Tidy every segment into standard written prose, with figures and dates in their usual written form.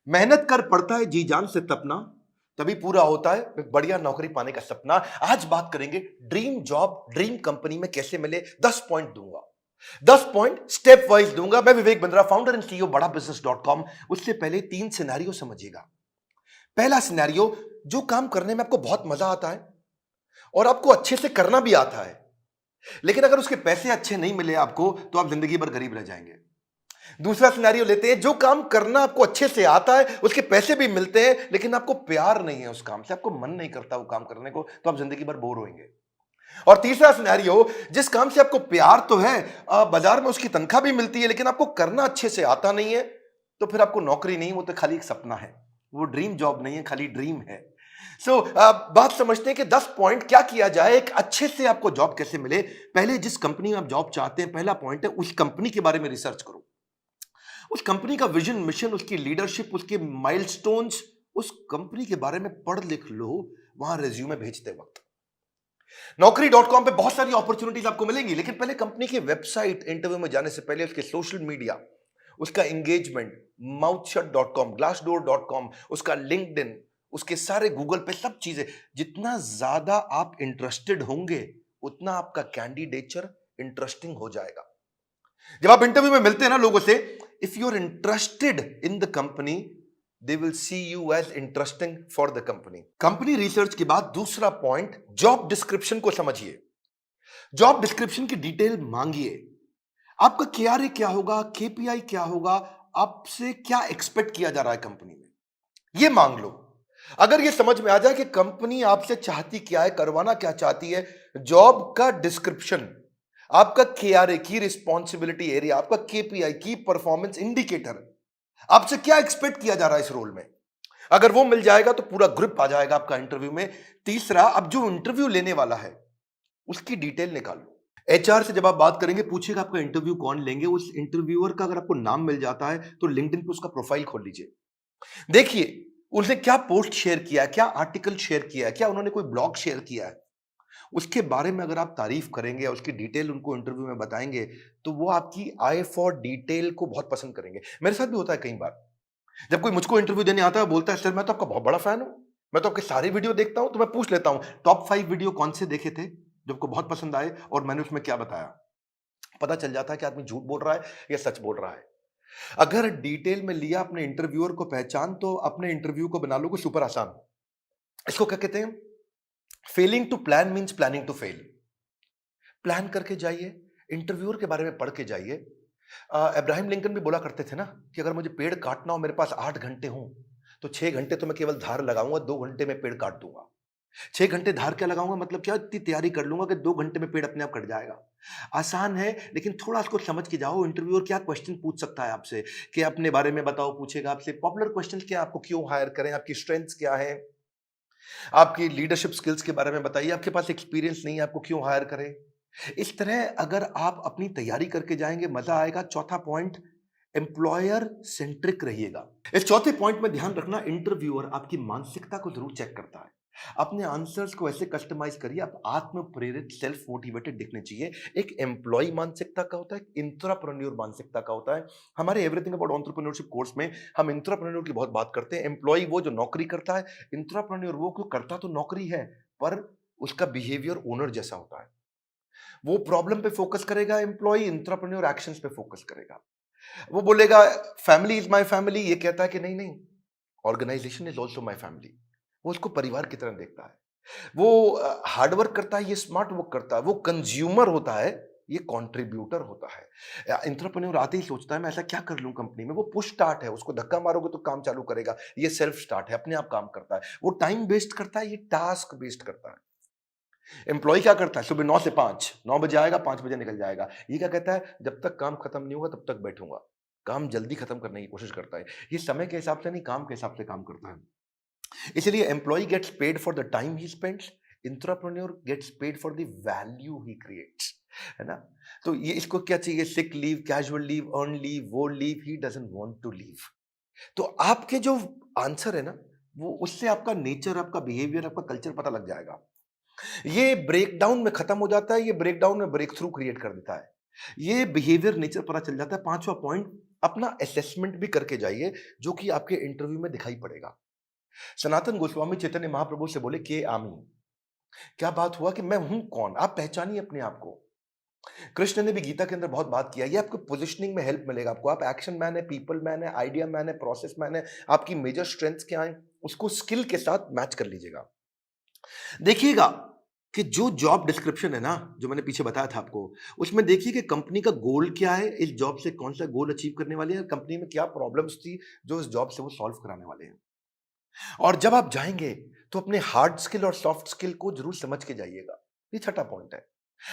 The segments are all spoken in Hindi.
मेहनत कर पड़ता है जी जान से तपना, तभी पूरा होता है एक बढ़िया नौकरी पाने का सपना। आज बात करेंगे ड्रीम जॉब ड्रीम कंपनी में कैसे मिले। 10 पॉइंट दूंगा, 10 पॉइंट स्टेप वाइज दूंगा। मैं Vivek Bindra, founder and CEO बड़ा बिजनेस डॉट कॉम। उससे पहले 3 सिनेरियो समझिएगा। पहला सिनेरियो, जो काम करने में आपको बहुत मजा आता है और आपको अच्छे से करना भी आता है, लेकिन अगर उसके पैसे अच्छे नहीं मिले आपको तो आप जिंदगी भर गरीब रह जाएंगे। दूसरा सिनेरियो लेते हैं, जो काम करना आपको अच्छे से आता है, उसके पैसे भी मिलते हैं, लेकिन आपको प्यार नहीं है उस काम से, आपको मन नहीं करता वो काम करने को, तो आप जिंदगी भर बोर होंगे। और तीसरा सिनेरियो, जिस काम से आपको प्यार तो है, बाजार में उसकी तनख्वाह भी मिलती है, लेकिन आपको करना अच्छे से आता नहीं है, तो फिर आपको नौकरी नहीं, वो तो खाली एक सपना है, वो ड्रीम जॉब नहीं है, खाली ड्रीम है। बात समझते हैं कि 10 पॉइंट क्या किया जाए, एक अच्छे से आपको जॉब कैसे मिले। पहले जिस कंपनी में आप जॉब चाहते हैं, पहला पॉइंट है उस कंपनी के बारे में रिसर्च करो। उस कंपनी का विजन, मिशन, उसकी लीडरशिप, उसके माइलस्टोन्स, उस कंपनी के बारे में पढ़ लिख लो वहां रिज्यूमे भेजते वक्त। नौकरी.com पे बहुत सारी अपॉर्चुनिटीज आपको मिलेंगी, लेकिन पहले कंपनी की वेबसाइट, इंटरव्यू में जाने से पहले उसके सोशल मीडिया, उसका एंगेजमेंट, mouthshut.com, glassdoor.com, उसका लिंक्डइन, उसके सारे गूगल पे सब चीजें, जितना ज्यादा आप इंटरेस्टेड होंगे उतना आपका कैंडिडेचर इंटरेस्टिंग हो जाएगा। जब आप इंटरव्यू में मिलते हैं ना लोगों से, if you are interested in the company, they will see you as interesting for the company. Company research के बाद दूसरा पॉइंट, जॉब डिस्क्रिप्शन को समझिए। जॉब डिस्क्रिप्शन की डिटेल मांगिए। आपका केआरए क्या होगा, केपीआई क्या होगा, आपसे क्या एक्सपेक्ट किया जा रहा है कंपनी में, ये मांग लो। अगर ये समझ में आ जाए कि कंपनी आपसे चाहती क्या है, करवाना क्या चाहती है, जॉब का डिस्क्रिप्शन, आपका केआरए की रिस्पॉन्सिबिलिटी एरिया, आपका केपीआई की परफॉर्मेंस इंडिकेटर, आपसे क्या एक्सपेक्ट किया जा रहा है इस रोल में, अगर वो मिल जाएगा तो पूरा ग्रिप आ जाएगा आपका इंटरव्यू में। तीसरा, अब जो इंटरव्यू लेने वाला है उसकी डिटेल निकालो। एचआर से जब आप बात करेंगे, पूछेगा आपका इंटरव्यू कौन लेंगे, उस इंटरव्यूअर का अगर आपको नाम मिल जाता है तो लिंक्डइन पे उसका प्रोफाइल खोल लीजिए। देखिए उसने क्या पोस्ट शेयर किया है, क्या आर्टिकल शेयर किया है, क्या उन्होंने कोई ब्लॉग शेयर किया है, उसके बारे में अगर आप तारीफ करेंगे या उसकी डिटेल उनको इंटरव्यू में बताएंगे, तो वो आपकी आई फॉर डिटेल को बहुत पसंद करेंगे। मेरे साथ भी होता है कई बार, जब कोई मुझको इंटरव्यू देने आता है, बोलता है सर मैं तो आपका बहुत बड़ा फैन हूं, मैं तो आपके सारे वीडियो देखता हूं, तो मैं पूछ लेता हूं टॉप 5 वीडियो कौन से देखे थे जो आपको बहुत पसंद आए और मैंने उसमें क्या बताया। पता चल जाता है कि आदमी झूठ बोल रहा है या सच बोल रहा है। अगर डिटेल में लिया अपने इंटरव्यूअर को पहचान, तो अपने इंटरव्यू को बना लो सुपर आसान। इसको क्या कहते हैं, failing to plan means planning to fail. Plan करके जाइए, इंटरव्यूअर के बारे में पढ़ के जाइए। अब्राहम लिंकन भी बोला करते थे ना कि अगर मुझे पेड़ काटना हो, मेरे पास 8 घंटे हो, तो 6 घंटे तो मैं केवल धार लगाऊंगा, 2 घंटे में पेड़ काट दूंगा। 6 घंटे धार क्या लगाऊंगा, मतलब क्या, इतनी तैयारी कर लूंगा कि 2 घंटे में पेड़ अपने आप कट जाएगा। आसान है, लेकिन थोड़ा इसको समझ के जाओ। इंटरव्यूअर क्या क्वेश्चन पूछ सकता है आपसे, कि अपने बारे में बताओ, पूछेगा आपसे पॉपुलर क्वेश्चन क्या, आपको क्यों हायर करें, आपकी स्ट्रेंथ्स क्या है, आपकी लीडरशिप स्किल्स के बारे में बताइए, आपके पास एक्सपीरियंस नहीं है, आपको क्यों हायर करें। इस तरह अगर आप अपनी तैयारी करके जाएंगे, मजा आएगा। चौथा पॉइंट, एम्प्लॉयर सेंट्रिक रहिएगा। इस चौथे पॉइंट में ध्यान रखना, इंटरव्यूअर आपकी मानसिकता को जरूर चेक करता है। अपने आंसर्स को ऐसे कस्टमाइज करिए, आप आत्म प्रेरित, सेल्फ मोटिवेटेड दिखने चाहिए। एक एम्प्लॉय मानसिकता का होता है, एक इंट्राप्रेन्योर मानसिकता का होता है। हमारे एवरीथिंग अबाउट एंटरप्रेन्योरशिप कोर्स में हम इंट्राप्रेन्योर की बहुत बात करते हैं। एम्प्लॉय वो जो नौकरी करता है, इंट्राप्रेन्योर वो क्यों करता तो नौकरी है, पर उसका बिहेवियर ओनर जैसा होता है। वो प्रॉब्लम पे फोकस करेगा, एम्प्लॉय इंट्राप्रेन्योर एक्शंस पे फोकस करेगा। वो बोलेगा फैमिली इज माय फैमिली, ये कहता है कि नहीं नहीं, organisation is also my family. वो उसको परिवार की तरह देखता है। वो हार्डवर्क करता है, ये स्मार्ट वर्क करता है। वो कंज्यूमर होता है, ये कंट्रीब्यूटर होता है। एंटरप्रेन्योर आते ही सोचता है मैं ऐसा क्या कर लूं कंपनी में। वो पुश स्टार्ट है, उसको धक्का मारोगे तो काम चालू करेगा। ये सेल्फ स्टार्ट है, अपने आप काम करता है। वो टाइम वेस्ट करता है, ये टास्क वेस्ट करता है। एम्प्लॉय क्या करता है, सुबह 9 से 5, 9 बजे आएगा, 5 बजे निकल जाएगा। ये क्या कहता है, जब तक काम खत्म नहीं होगा तब तक बैठूंगा। काम जल्दी खत्म करने की कोशिश करता है। ये समय के हिसाब से नहीं, काम के हिसाब से काम करता है। इसलिए employee gets paid for the time he spends, intrapreneur gets paid for the value he creates, है ना। तो ये इसको क्या चाहिए, sick leave, casual leave, earn leave, वो leave he doesn't want to leave. तो आपके जो आंसर है ना, वो उससे आपका नेचर, आपका बिहेवियर, आपका कल्चर पता लग जाएगा। ये ब्रेकडाउन में खत्म हो जाता है, ये ब्रेकडाउन में ब्रेक थ्रू क्रिएट कर देता है। ये बिहेवियर नेचर पता चल जाता है। पांचवा पॉइंट, अपना असेसमेंट भी करके जाइए, जो कि आपके इंटरव्यू में दिखाई पड़ेगा। सनातन गोस्वामी चैतन्य महाप्रभु से बोले कि आमी, क्या बात हुआ कि मैं हूं कौन, आप पहचानिए अपने आप को। कृष्ण ने भी गीता के अंदर बहुत बात किया, ये आपको पोजिशनिंग में हेल्प मिलेगा। आपको आप एक्शन मैन है, पीपल मैन है, आइडिया मैन है, प्रोसेस मैन है, आपकी मेजर स्ट्रेंथ्स क्या है, उसको स्किल के साथ मैच कर लीजिएगा। देखिएगा कि जो जॉब डिस्क्रिप्शन है ना, जो मैंने पीछे बताया था आपको, उसमें देखिए कि कंपनी का गोल क्या है, इस जॉब से कौन सा गोल अचीव करने वाले हैं, कंपनी में क्या प्रॉब्लम्स थी जो इस जॉब से वो सॉल्व कराने वाले हैं। और जब आप जाएंगे तो अपने हार्ड स्किल और सॉफ्ट स्किल को जरूर समझ के जाइएगा। ये छठा पॉइंट है।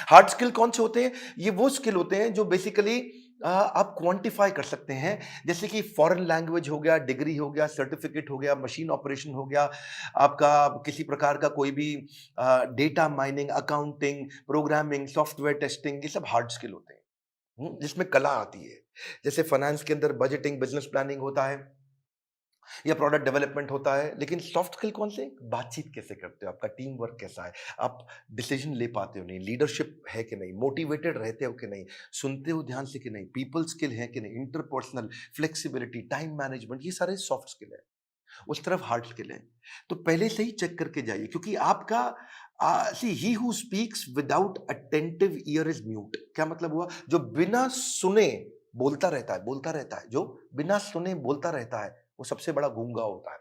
हार्ड स्किल कौन से होते हैं? ये वो स्किल होते हैं जो बेसिकली आप क्वांटिफाई कर सकते हैं, जैसे कि फॉरेन लैंग्वेज हो गया, डिग्री हो गया, सर्टिफिकेट हो गया, मशीन ऑपरेशन हो गया, आपका किसी प्रकार का कोई भी data mining, accounting, programming, software testing, ये सब हार्ड स्किल होते हैं। जिसमें कला आती है। जैसे फाइनेंस के अंदर बजटिंग, बिजनेस प्लानिंग होता है या प्रोडक्ट डेवलपमेंट होता है। लेकिन सॉफ्ट स्किल कौन से? बातचीत कैसे करते हो, आपका टीम वर्क कैसा है, आप डिसीजन ले पाते हो नहीं, लीडरशिप है कि नहीं, मोटिवेटेड रहते हो कि नहीं, सुनते हो ध्यान से कि नहीं, पीपल स्किल है कि नहीं, इंटरपर्सनल फ्लेक्सिबिलिटी, टाइम मैनेजमेंट, ये सारे सॉफ्ट स्किल है। उस तरफ हार्ड स्किल है। तो पहले से ही चेक करके जाइए, क्योंकि आपका see he who speaks without attentive ear is mute. क्या मतलब हुआ? जो बिना सुने बोलता रहता है, बोलता रहता है, जो बिना सुने बोलता रहता है, वो सबसे बड़ा गूंगा होता है।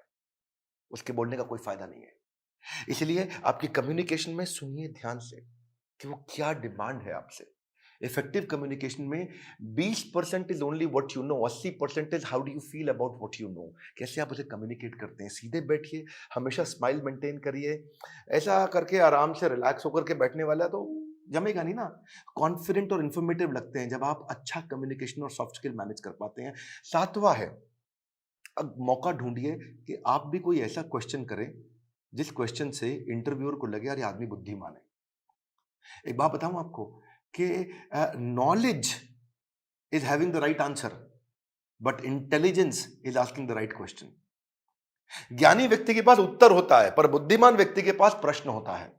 उसके बोलने का कोई फायदा नहीं है। इसलिए आपकी कम्युनिकेशन में सुनिए ध्यान से कि वो क्या डिमांड है आपसे। इफेक्टिव कम्युनिकेशन में 20% is only what you know, 80% is how do you feel about what you know. कैसे आप उसे कम्युनिकेट करते हैं। सीधे बैठिए, हमेशा स्माइल मेंटेन करिए। ऐसा करके आराम से रिलैक्स होकर के बैठने वाला तो जमेगा नहीं ना। कॉन्फिडेंट और इंफॉर्मेटिव लगते हैं जब आप अच्छा कम्युनिकेशन और सॉफ्ट स्किल मैनेज कर पाते हैं। सातवां है, अब मौका ढूंढिए कि आप भी कोई ऐसा क्वेश्चन करें जिस क्वेश्चन से इंटरव्यूअर को लगे यार ये आदमी बुद्धिमान है। एक बात बताऊं आपको कि knowledge is having the right answer, but intelligence is asking the right question. ज्ञानी व्यक्ति के पास उत्तर होता है, पर बुद्धिमान व्यक्ति के पास प्रश्न होता है।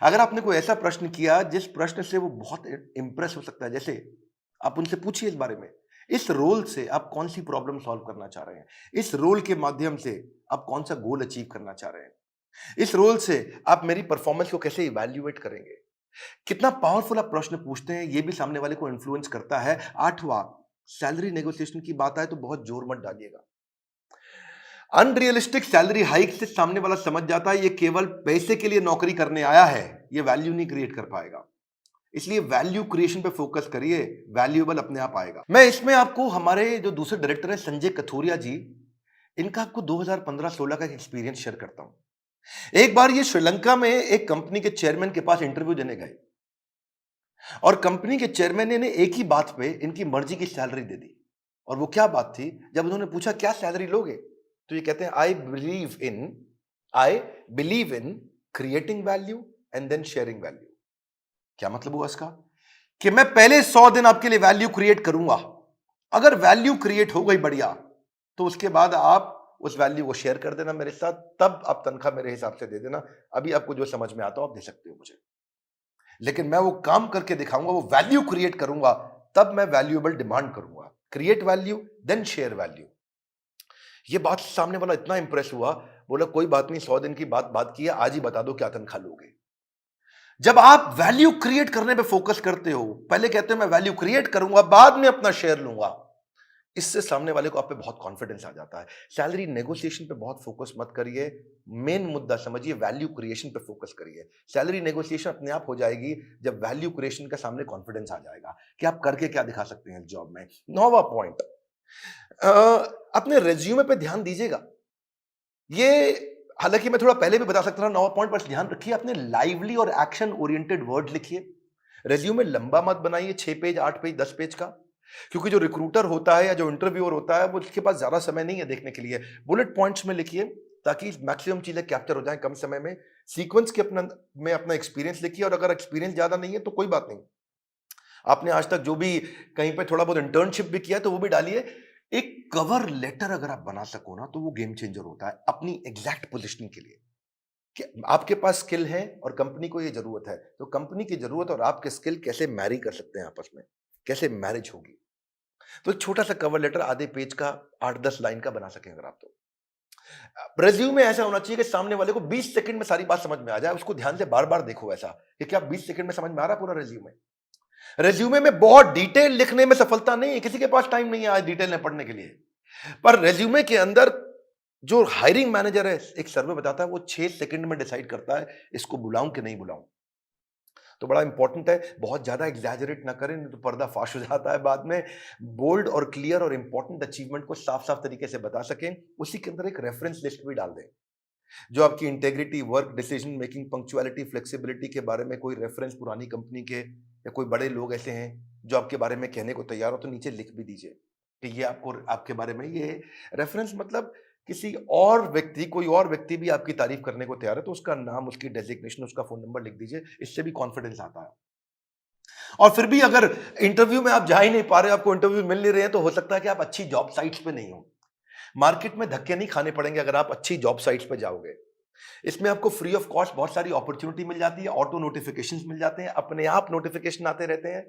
अगर आपने कोई ऐसा प्रश्न किया जिस प्रश्न से वो बहुत इंप्रेस हो सकता है, जैसे आप उनसे पूछिए इस बारे में, इस रोल से आप कौन सी प्रॉब्लम सॉल्व करना चाह रहे हैं, इस रोल के माध्यम से आप कौन सा गोल अचीव करना चाह रहे हैं, इस रोल से आप मेरी परफॉर्मेंस को कैसे इवैल्यूएट करेंगे। कितना पावरफुल आप प्रश्न पूछते हैं, ये भी सामने वाले को इन्फ्लुएंस करता है। आठवां, सैलरी नेगोशिएशन की बात आए तो बहुत जोर मत डालिएगा। अनरियलिस्टिक सैलरी हाइक से सामने वाला समझ जाता है ये केवल पैसे के लिए नौकरी करने आया है, ये वैल्यू नहीं क्रिएट कर पाएगा। इसलिए वैल्यू क्रिएशन पे फोकस करिए, वैल्यूएबल अपने आप आएगा। मैं इसमें आपको हमारे जो दूसरे डायरेक्टर हैं संजय कथोरिया जी, इनका आपको 2015-16 का एक्सपीरियंस शेयर करता हूं। एक बार ये श्रीलंका में एक कंपनी के चेयरमैन के पास इंटरव्यू देने गए और कंपनी के चेयरमैन ने इन्हें एक ही बात पे इनकी मर्जी की सैलरी दे दी। और वो क्या बात थी? जब उन्होंने पूछा क्या सैलरी लोगे, तो ये कहते हैं I believe in creating value and then sharing value. क्या मतलब हुआ इसका? कि मैं पहले 100 दिन आपके लिए वैल्यू क्रिएट करूंगा, अगर वैल्यू क्रिएट हो गई बढ़िया, तो उसके बाद आप उस वैल्यू को शेयर कर देना मेरे साथ, तब आप तनख्वाह मेरे हिसाब से दे देना। अभी आपको जो समझ में आता हो आप दे सकते हो मुझे, लेकिन मैं वो काम करके दिखाऊंगा, वो वैल्यू क्रिएट करूंगा, तब मैं वैल्यूएबल डिमांड करूंगा। Create value then share value. ये बात सामने वाला इतना इंप्रेस हुआ, बोला कोई बात नहीं, 100 दिन की बात की है, आज ही बता दो क्या तनख्वाह लोगे। जब आप वैल्यू क्रिएट करने पे फोकस करते हो, पहले कहते हो मैं वैल्यू क्रिएट करूंगा, बाद में अपना शेयर लूंगा, इससे सामने वाले को आप पे बहुत कॉन्फिडेंस आ जाता है। सैलरी नेगोशिएशन पे बहुत फोकस मत करिए, मेन मुद्दा समझिए, वैल्यू क्रिएशन पे फोकस करिए। सैलरी नेगोशिएशन अपने आप हो जाएगी जब वैल्यू क्रिएशन का सामने कॉन्फिडेंस आ जाएगा कि आप करके क्या दिखा सकते हैं जॉब में। 9वां पॉइंट, अपने रेज्यूमे पे ध्यान दीजिएगा। ये हालांकि मैं थोड़ा पहले भी बता सकता था 9वां पॉइंट, पर ध्यान रखिए अपने लाइवली और एक्शन ओरिएंटेड वर्ड लिखिए। रेज्यूमे लंबा मत बनाइए, 6 पेज, 8 पेज, 10 पेज का, क्योंकि जो रिक्रूटर होता है या जो इंटरव्यूअर होता है वो उसके पास ज्यादा समय नहीं है देखने के लिए। बुलेट पॉइंट्स में लिखिए ताकि मैक्सिमम चीजें कैप्चर हो जाएं कम समय में। सीक्वेंस के अपना एक्सपीरियंस लिखिए, और अगर एक्सपीरियंस ज्यादा नहीं है तो कोई बात नहीं, आपने आज तक जो भी कहीं पे थोड़ा बहुत इंटर्नशिप भी किया है तो वो भी डालिए। एक कवर लेटर अगर आप बना सको ना तो वो गेम चेंजर होता है अपनी एग्जैक्ट पोजीशनिंग के लिए, कि आपके पास स्किल है और कंपनी को ये जरूरत है, तो कंपनी की जरूरत और आपके स्किल कैसे मैरी कर सकते हैं आपस में, कैसे मैरिज होगी। तो एक छोटा सा कवर लेटर आधे पेज का 8-10 लाइन का बना सकें अगर आप तो। रेज्यूमे ऐसा होना चाहिए कि सामने वाले को 20 सेकंड में सारी बात समझ में आ जाए। उसको ध्यान से बार-बार देखो ऐसा कि क्या 20 सेकंड में समझ में आ रहा है पूरा रेज्यूमे? रेज्यूमे में बहुत डिटेल लिखने में सफलता नहीं है, किसी के पास टाइम नहीं है आज डिटेल में पढ़ने के लिए। पर रेज्यूमे के अंदर जो हायरिंग मैनेजर है, एक सर्वे बताता है वो 6 सेकंड में डिसाइड करता है इसको बुलाऊं कि नहीं बुलाऊं। तो बड़ा इंपॉर्टेंट है, बहुत ज्यादा एग्जैजरेट ना करें, नहीं तो पर्दा फाश हो जाता है बाद में। बोल्ड और क्लियर और इंपॉर्टेंट अचीवमेंट को साफ साफ तरीके से बता सकें। उसी के अंदर एक रेफरेंस लिस्ट भी डाल दें, जो आपकी integrity, work, decision making, punctuality, flexibility के बारे में कोई रेफरेंस पुरानी कंपनी के या कोई बड़े लोग ऐसे हैं जो आपके बारे में कहने को तैयार हो, तो नीचे लिख भी दीजिए कि ये आपको आपके बारे में ये रेफरेंस, मतलब किसी और व्यक्ति, कोई और व्यक्ति भी आपकी तारीफ करने को तैयार है तो उसका नाम, उसकी डेजिग्नेशन, उसका फोन नंबर लिख दीजिए। इससे भी कॉन्फिडेंस आता है। और फिर भी अगर इंटरव्यू में आप जा ही नहीं पा रहे, आपको इंटरव्यू मिल नहीं रहे हैं, तो हो सकता है कि आप अच्छी जॉब साइट्स पे नहीं हो। मार्केट में धक्के नहीं खाने पड़ेंगे अगर आप अच्छी जॉब साइट्स पे जाओगे। इसमें आपको फ्री ऑफ कॉस्ट बहुत सारी अपॉर्चुनिटी मिल जाती है, ऑटो नोटिफिकेशंस मिल जाते हैं, अपने आप नोटिफिकेशन आते रहते हैं।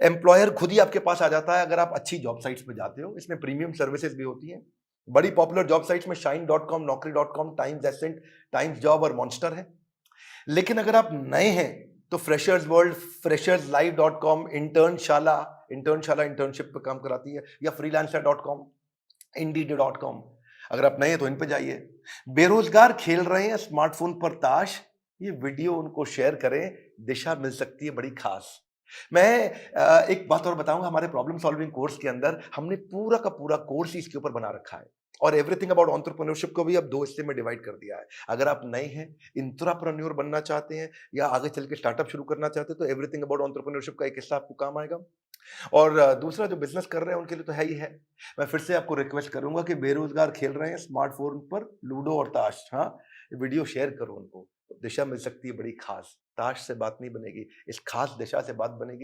एम्प्लॉयर खुद ही आपके पास आ जाता है अगर आप अच्छी जॉब साइट्स पे जाते हो। इसमें प्रीमियम सर्विसेज भी होती हैं। बड़ी पॉपुलर जॉब साइट्स में shine.com, naukri.com, Times Ascent, Times Job और मॉन्स्टर है। लेकिन अगर आप नए हैं तो freshers world, fresherslive.com, Internshala internship पे काम कराती है, या freelancer.com, indeed.com। अगर आप नए हैं तो इन पे जाइए। बेरोजगार खेल रहे हैं स्मार्टफोन पर ताश, ये वीडियो उनको शेयर करें, दिशा मिल सकती है बड़ी खास। मैं एक बात और बताऊंगा, हमारे प्रॉब्लम सॉल्विंग कोर्स के अंदर हमने पूरा का पूरा कोर्स ही इसके ऊपर बना रखा है, और एवरीथिंग अबाउट एंटरप्रेन्योरशिप को भी अब 2 हिस्से में डिवाइड कर दिया है। अगर आप नए हैं, इंट्राप्रेन्योर बनना चाहते हैं, या आगे चल के स्टार्टअप शुरू करना चाहते हैं, तो एवरीथिंग अबाउट एंटरप्रेन्योरशिप का एक हिस्सा आपको काम आएगा। और दूसरा जो बिजनेस कर रहे हैं उनके लिए तो है ही है। मैं फिर से आपको रिक्वेस्ट करूंगा कि बेरोजगार खेल रहे हैं स्मार्टफोन पर लूडो और ताश, हाँ, ये वीडियो शेयर करो उनको, दिशा मिल सकती है बड़ी खास। ताश से बात नहीं बनेगी, इस खास दिशा से बात बनेगी।